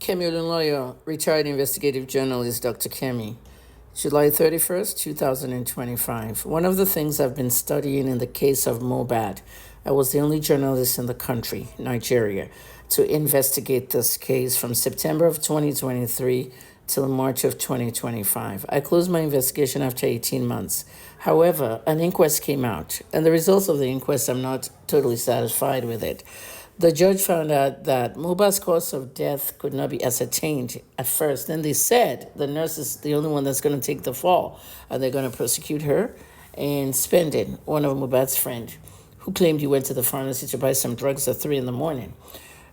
Kemi Olunloyo, retired investigative journalist, Dr. Kemi. July 31st, 2025. One of the things I've been studying in the case of Mohbad, I was the only journalist in the country, Nigeria, to investigate this case from September of 2023 till March of 2025. I closed my investigation after 18 months. However, an inquest came out, and the results of the inquest, I'm not totally satisfied with it. The judge found out that Mohbad's cause of death could not be ascertained at first. Then they said the nurse is the only one that's going to take the fall, and they're going to prosecute her. And Spending, one of Mohbad's friend, who claimed he went to the pharmacy to buy some drugs at 3 a.m.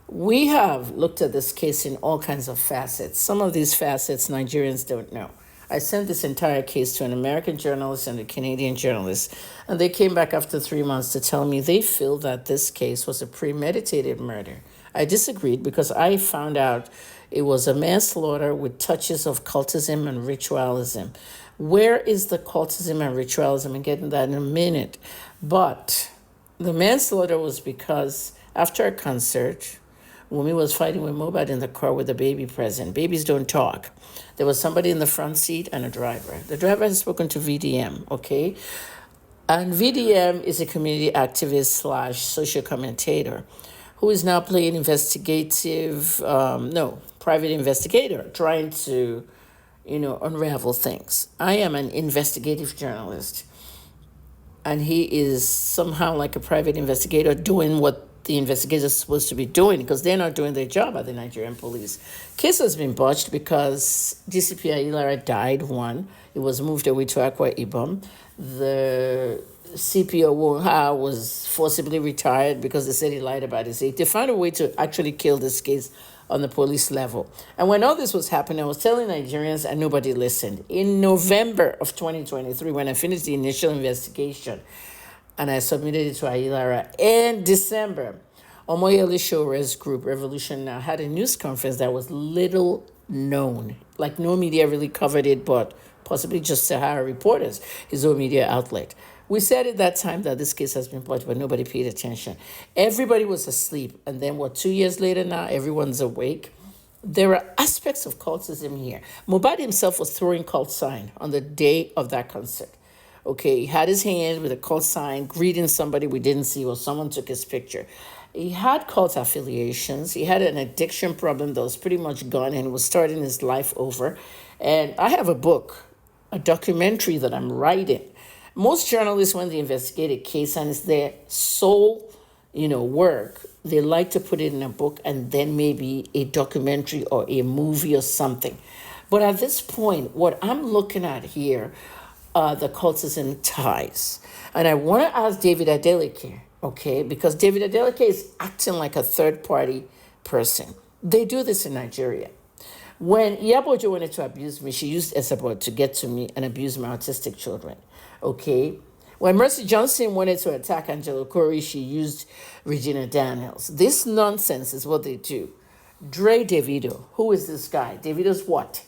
We have looked at this case in all kinds of facets. Some of these facets Nigerians don't know. I sent this entire case to an American journalist and a Canadian journalist, and they came back after 3 months to tell me they feel that this case was a premeditated murder. I disagreed because I found out it was a manslaughter with touches of cultism and ritualism. Where is the cultism and ritualism? I'm getting that in a minute. But the manslaughter was because after a concert, Wunmi was fighting with Mohbad in the car with the baby present. Babies don't talk. There was somebody in the front seat and a driver. The driver has spoken to VDM, okay? And VDM is a community activist slash social commentator who is now playing private investigator, trying to, unravel things. I am an investigative journalist, and he is somehow like a private investigator doing what the investigators are supposed to be doing because they're not doing their job at the Nigerian police. Case has been botched because DCP Ayilara died, one. It was moved away to Akwa Ibom. The CPO Wonha was forcibly retired because they said he lied about his age. They found a way to actually kill this case on the police level. And when all this was happening, I was telling Nigerians and nobody listened. In November of 2023, when I finished the initial investigation, and I submitted it to Ayilara in December, Omoyele Shore's group, Revolution Now, had a news conference that was little known. Like no media really covered it, but possibly just Sahara Reporters, his own media outlet. We said at that time that this case has been botched, but nobody paid attention. Everybody was asleep. And then 2 years later now, everyone's awake. There are aspects of cultism here. Mohbad himself was throwing cult sign on the day of that concert. Okay, he had his hand with a cult sign, greeting somebody we didn't see or someone took his picture. He had cult affiliations. He had an addiction problem that was pretty much gone and was starting his life over. And I have a book, a documentary that I'm writing. Most journalists, when they investigate a case and it's their sole, work, they like to put it in a book and then maybe a documentary or a movie or something. But at this point, what I'm looking at here, the cultism ties. And I want to ask David Adeleke, okay, because David Adeleke is acting like a third-party person. They do this in Nigeria. When Yabojo wanted to abuse me, she used Esabod to get to me and abuse my autistic children, okay? When Mercy Johnson wanted to attack Angelo Corey, she used Regina Daniels. This nonsense is what they do. Davido, who is this guy? Davido's what?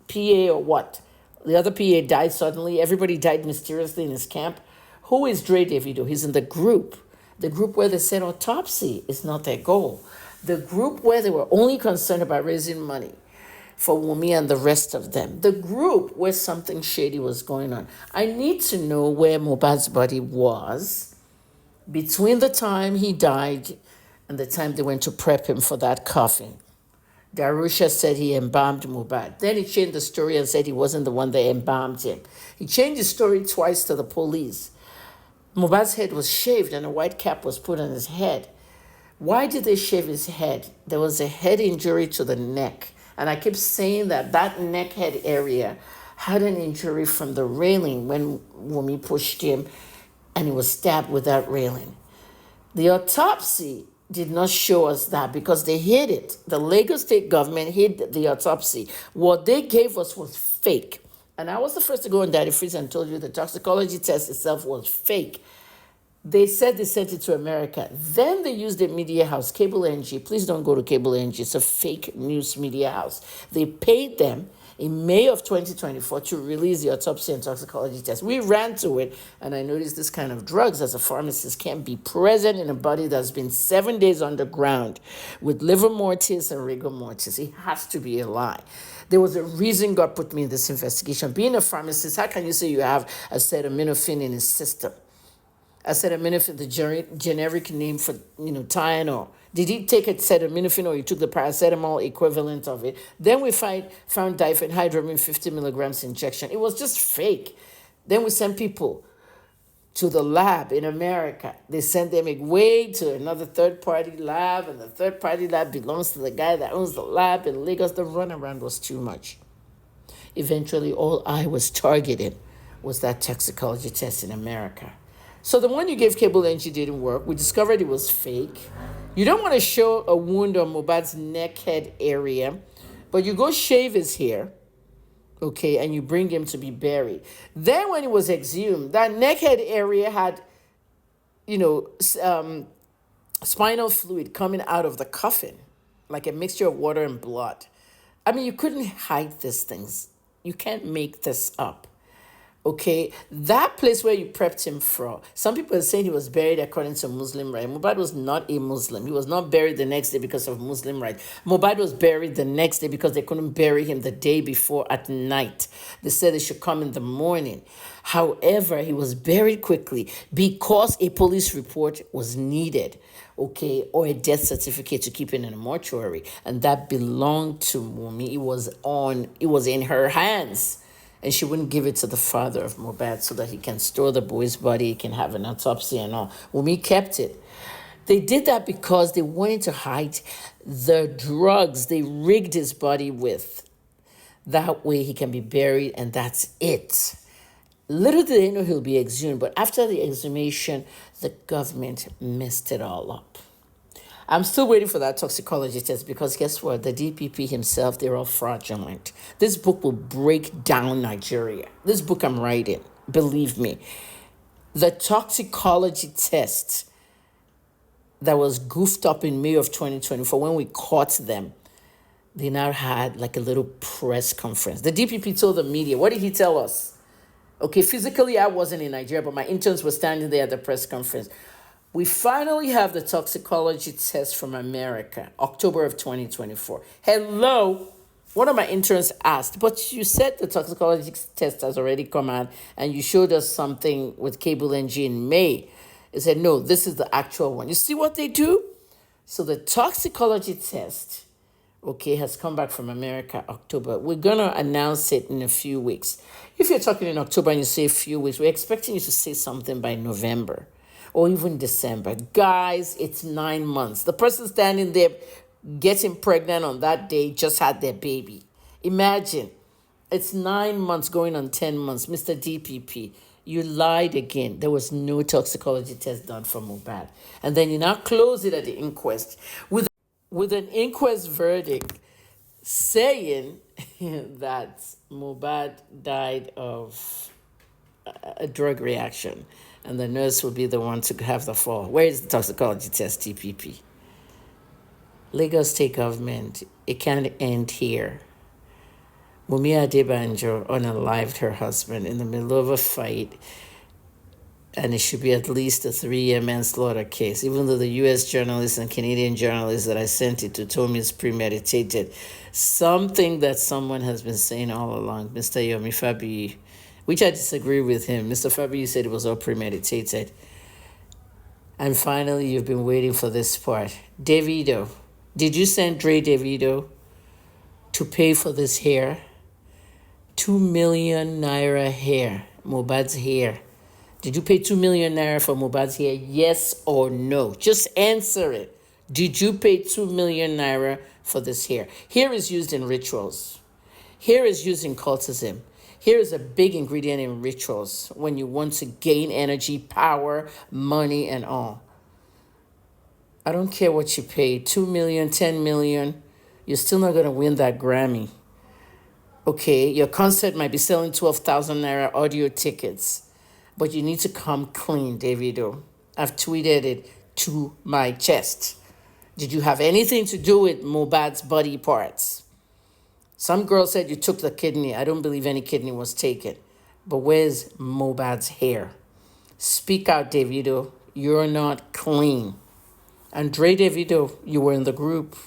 PA or what? The other PA died suddenly. Everybody died mysteriously in his camp. Who is Davido? He's in the group where they said autopsy is not their goal. The group where they were only concerned about raising money for Wunmi and the rest of them. The group where something shady was going on. I need to know where Mohbad's body was between the time he died and the time they went to prep him for that coffin. Darusha said he embalmed Mohbad. Then he changed the story and said he wasn't the one that embalmed him. He changed his story twice to the police. Mohbad's head was shaved and a white cap was put on his head. Why did they shave his head? There was a head injury to the neck. And I keep saying that neck head area had an injury from the railing when Wunmi pushed him and he was stabbed with that railing. The autopsy did not show us that because they hid it. The Lagos state government hid the autopsy. What they gave us was fake. And I was the first to go on Daddy Freeze and told you the toxicology test itself was fake. They said they sent it to America. Then they used a media house, Cable NG. Please don't go to Cable NG. It's a fake news media house. They paid them in May of 2024 to release the autopsy and toxicology test. We ran to it, and I noticed this kind of drugs as a pharmacist can't be present in a body that's been 7 days underground with livor mortis and rigor mortis. It has to be a lie. There was a reason God put me in this investigation. Being a pharmacist, how can you say you have acetaminophen in his system? Acetaminophen, the generic name for, Tylenol. Did he take acetaminophen or he took the paracetamol equivalent of it? Then we found diphenhydramine 50 milligrams injection. It was just fake. Then we sent people to the lab in America. They sent them away to another third-party lab, and the third-party lab belongs to the guy that owns the lab in Lagos. The runaround was too much. Eventually, all I was targeted was that toxicology test in America. So the one you gave Cable NG didn't work. We discovered it was fake. You don't want to show a wound on Mohbad's neck head area, but you go shave his hair, okay, and you bring him to be buried. Then when he was exhumed, that neck head area had, spinal fluid coming out of the coffin, like a mixture of water and blood. I mean, you couldn't hide these things. You can't make this up. Okay, that place where you prepped him from, some people are saying he was buried according to Muslim rite. Mohbad was not a Muslim. He was not buried the next day because of Muslim rite. Mohbad was buried the next day because they couldn't bury him the day before at night. They said they should come in the morning. However, he was buried quickly because a police report was needed, okay, or a death certificate to keep it in a mortuary. And that belonged to Wunmi. It was in her hands. And she wouldn't give it to the father of Mohbad so that he can store the boy's body, he can have an autopsy and all. Wunmi kept it. They did that because they wanted to hide the drugs they rigged his body with. That way he can be buried and that's it. Little did they know he'll be exhumed, but after the exhumation, the government messed it all up. I'm still waiting for that toxicology test because guess what? The DPP himself, they're all fraudulent. This book will break down Nigeria. This book I'm writing, believe me. The toxicology test that was goofed up in May of 2024 when we caught them, they now had like a little press conference. The DPP told the media, what did he tell us? Okay, physically I wasn't in Nigeria, but my interns were standing there at the press conference. We finally have the toxicology test from America, October of 2024. Hello? One of my interns asked, but you said the toxicology test has already come out and you showed us something with Cable NG in May. He said, no, this is the actual one. You see what they do? So the toxicology test, okay, has come back from America, October. We're going to announce it in a few weeks. If you're talking in October and you say a few weeks, we're expecting you to say something by November. Or even December. Guys, it's 9 months. The person standing there getting pregnant on that day just had their baby. Imagine, it's 9 months going on 10 months. Mr. DPP, you lied again. There was no toxicology test done for Mohbad. And then you now close it at the inquest with an inquest verdict saying that Mohbad died of a drug reaction. And the nurse will be the one to have the fall. Where is the toxicology test, TPP? Lagos State government, it can't end here. Wunmi Adebanjo unalived her husband in the middle of a fight, and it should be at least a 3-year manslaughter case, even though the U.S. journalists and Canadian journalists that I sent it to told me it's premeditated. Something that someone has been saying all along, Mr. Yomi Fabi, which I disagree with him. Mr. Fabi, you said it was all premeditated. And finally, you've been waiting for this part. Davido, did you send Davido to pay for this hair? 2 million naira hair, Mohbad's hair. Did you pay 2 million naira for Mohbad's hair? Yes or no? Just answer it. Did you pay 2 million naira for this hair? Hair is used in rituals. Hair is used in cultism. Here is a big ingredient in rituals when you want to gain energy, power, money, and all. I don't care what you pay, 2 million, 10 million, you're still not going to win that Grammy. Okay, your concert might be selling 12,000 naira audio tickets, but you need to come clean, Davido. I've tweeted it to my chest. Did you have anything to do with Mohbad's body parts? Some girl said you took the kidney. I don't believe any kidney was taken. But where's Mohbad's hair? Speak out, Davido. You're not clean. And Davido, you were in the group.